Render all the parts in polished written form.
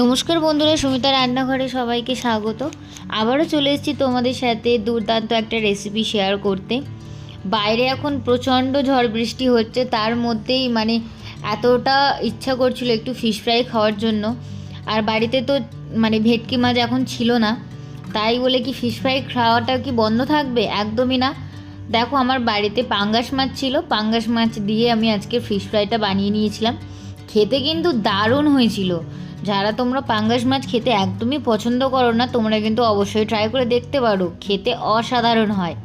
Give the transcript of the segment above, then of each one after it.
নমস্কার বন্ধুরা, সুমিতা রান্নাঘরে সবাইকে স্বাগত। আবারও চলে এসেছি তোমাদের সাথে দুর্দান্ত একটা রেসিপি শেয়ার করতে। বাইরে এখন প্রচণ্ড ঝড় বৃষ্টি হচ্ছে, তার মধ্যেই এতটা ইচ্ছা করছিল একটু ফিশ ফ্রাই খাওয়ার জন্য। আর বাড়িতে তো ভেটকি মাছ এখন ছিল না, তাই বলে কি ফিশ ফ্রাই খাওয়াটা কি বন্ধ থাকবে? একদমই না। দেখো, আমার বাড়িতে পাঙ্গাস মাছ ছিল, পাঙ্গাস মাছ দিয়ে আমি আজকে ফিশ ফ্রাইটা বানিয়ে নিয়েছিলাম। খেতে কিন্তু দারুণ হয়েছিল। যারা তোমরা পাঙ্গাস মাছ খেতে একদমই পছন্দ করো না, তোমরা কিন্তু অবশ্যই ট্রাই করে দেখতে পারো, খেতে অসাধারণ হয়।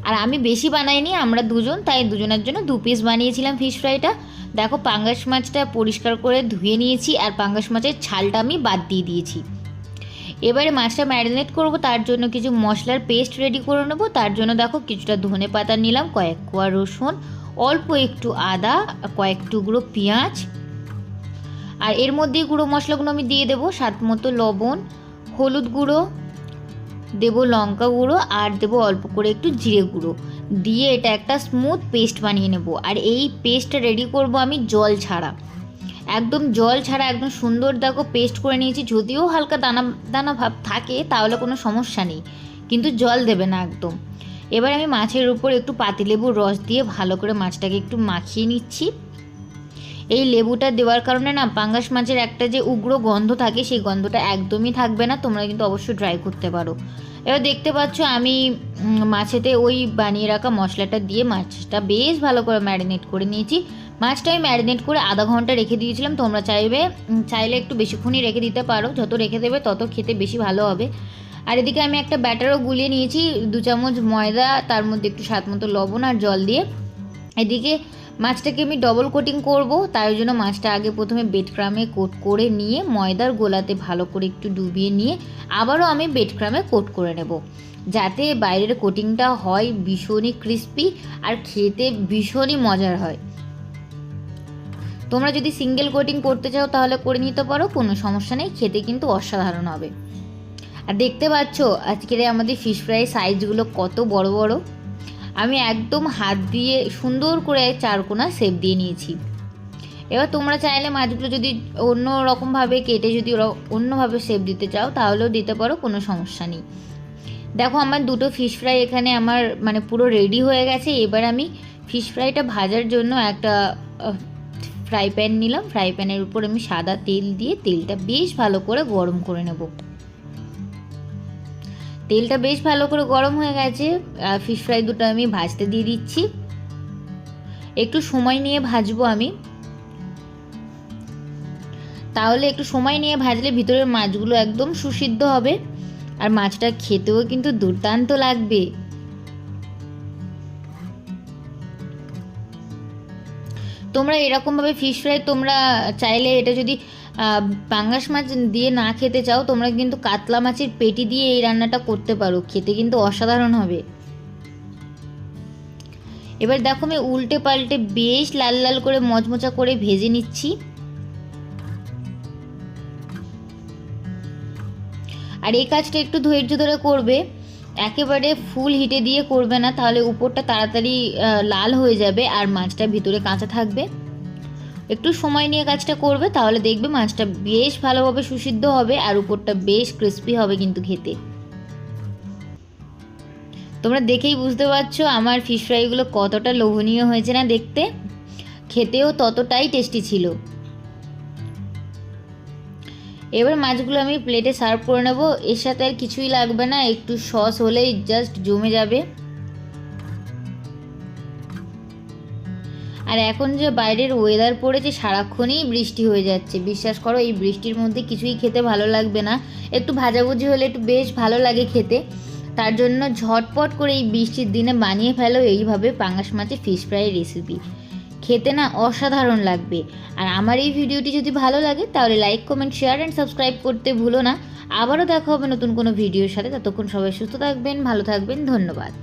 আর আমি বেশি বানাইনি, আমরা দুজন, তাই দুজনের জন্য 2 পিস বানিয়েছিলাম ফিশ ফ্রাইটা। দেখো, পাঙ্গাস মাছটা পরিষ্কার করে ধুয়ে নিয়েছি, আর পাঙ্গাস মাছের ছালটা আমি বাদ দিয়ে দিয়েছি। এবারে মাছটা ম্যারিনেট করব, তার জন্য কিছু মশলার পেস্ট রেডি করে নেব। তার জন্য দেখো, কিছুটা ধনে পাতা নিলাম, কয়েক কোয়া রসুন, অল্প একটু আদা, কয়েক টুকরো পেঁয়াজ, আর এর মধ্যেই গুঁড়ো মশলাগুলো আমি দিয়ে দেবো। স্বাদ মতো লবণ, হলুদ গুঁড়ো দেবো, লঙ্কা গুঁড়ো, আর দেবো অল্প করে একটু জিরে গুঁড়ো দিয়ে এটা একটা স্মুথ পেস্ট বানিয়ে নেব। আর এই পেস্টটা রেডি করব আমি জল ছাড়া, একদম জল ছাড়া, একদম সুন্দর দেখো পেস্ট করে নিয়েছি। যদিও হালকা দানা দানা ভাব থাকে তাহলে কোনো সমস্যা নেই, কিন্তু জল দেবে না একদম। এবার আমি মাছের উপর একটু পাতিলেবুর রস দিয়ে ভালো করে মাছটাকে একটু মাখিয়ে নিচ্ছি। এই লেবুটা দেওয়ার কারণে না, পাঙ্গাস মাছের একটা যে উগ্র গন্ধ থাকে, সেই গন্ধটা একদমই থাকবে না। তোমরা কিন্তু অবশ্যই ট্রাই করতে পারো। এবার দেখতে পাচ্ছ আমি মাছেতে ওই বানিয়ে রাখা মশলাটা দিয়ে মাছটা বেশ ভালো করে ম্যারিনেট করে নিয়েছি। মাছটা আমি ম্যারিনেট করে আধা ঘন্টা রেখে দিয়েছিলাম। তোমরা চাইলে একটু বেশিক্ষণই রেখে দিতে পারো, যত রেখে দেবে তত খেতে বেশি ভালো হবে। আর এদিকে আমি একটা ব্যাটারও গুলিয়ে নিয়েছি, 2 চামচ ময়দা, তার মধ্যে একটু স্বাদ মতো লবণ আর জল দিয়ে। এদিকে মাছটাকে আমি ডবল কোটিং করব, তার জন্য মাছটা আগে প্রথমে বেড ক্রামে কোট করে নিয়ে ময়দার গোলাতে ভালো করে একটু ডুবিয়ে নিয়ে আবারও আমি বেড ক্রামে কোট করে নেব, যাতে বাইরের কোটিংটা হয় ভীষণই ক্রিস্পি আর খেতে ভীষণই মজার হয়। তোমরা যদি সিঙ্গেল কোটিং করতে চাও তাহলে করে নিতে পারো, কোনো সমস্যা নেই, খেতে কিন্তু অসাধারণ হবে। আর দেখতে পাচ্ছ আজকের আমাদের ফিশ ফ্রাই সাইজগুলো কত বড় বড়। আমি একদম হাত দিয়ে সুন্দর করে 4 কোণা শেপ দিয়ে নিয়েছি। এবার তোমরা চাইলে মাছগুলো যদি অন্য রকমভাবে কেটে যদি অন্যভাবে শেপ দিতে চাও তাহলেও দিতে পারো, কোনো সমস্যা নেই। দেখো, আমার 2টো ফিশ ফ্রাই এখানে আমার পুরো রেডি হয়ে গেছে। এবার আমি ফিশ ফ্রাইটা ভাজার জন্য একটা ফ্রাই প্যান নিলাম। ফ্রাই প্যানের উপর আমি সাদা তেল দিয়ে তেলটা বেশ ভালো করে গরম করে নেব। তেলটা বেশ ভালো করে গরম হয়ে গেছে, ফিশ ফ্রাই দুটো আমি ভাজতে দিয়ে দিচ্ছি। একটু সময় নিয়ে ভাজবো আমি, তাহলে একটু সময় নিয়ে ভাজলে ভিতরের মাছগুলো একদম সুসিদ্ধ হবে, আর মাছটা খেতেও কিন্তু দুর্দান্ত লাগবে। তোমরা এরকমভাবে ফিশ ফ্রাই তোমরা চাইলে এটা যদি পাঙ্গাস মাছ দিয়ে না খেতে চাও, তোমরা কিন্তু কাতলা মাছের পেটি দিয়ে এই রান্নাটা করতে পারো, খেতে কিন্তু অসাধারণ হবে। এবার দেখো, আমি উল্টে পাল্টে বেশ লাল লাল করে মচমচা করে ভেজে নিচ্ছি। আর এই কাজটা একটু ধৈর্য ধরে করবে, একেবারে ফুল হিটে দিয়ে করবে না, তাহলে উপরটা তাড়াতাড়ি লাল হয়ে যাবে আর মাছটা ভিতরে কাঁচা থাকবে। একটু সময় নিয়ে কাজটা করবে, তাহলে দেখবে মাছটা বেশ ভালোভাবে সুসিদ্ধ হবে আর উপরটা বেশ ক্রিস্পি হবে কিন্তু খেতে। তোমরা দেখেই বুঝতে পারছো আমার ফিশ ফ্রাইগুলো কতটা লোভনীয় হয়েছে না দেখতে, খেতেও ততটাই টেস্টি ছিল। এবার মাছগুলো আমি প্লেটে সার্ভ করে নেব। এর সাথে আর কিছুই লাগবে না, একটু সস হলেই জাস্ট জমে যাবে। আর এখন যে বাইরের ওয়েদার পড়েছে, সারাক্ষণই বৃষ্টি হয়ে যাচ্ছে, বিশ্বাস করো এই বৃষ্টির মধ্যে কিছুই খেতে ভালো লাগবে না। একটু ভাজাভুজি হলে একটু বেশ ভালো লাগে খেতে। তার জন্য ঝটপট করে এই বৃষ্টির দিনে বানিয়ে ফেলো এইভাবে পাঙ্গাস মাছের ফিশ ফ্রাই রেসিপি, খেতে না অসাধারণ লাগবে। আর আমার এই ভিডিওটি যদি ভালো লাগে তাহলে like, comment, share and subscribe করতে ভুলো না। আবারও দেখা হবে নতুন কোনো ভিডিওর সাথে, ততক্ষণ সবাই সুস্থ থাকবেন, ভালো থাকবেন, ধন্যবাদ।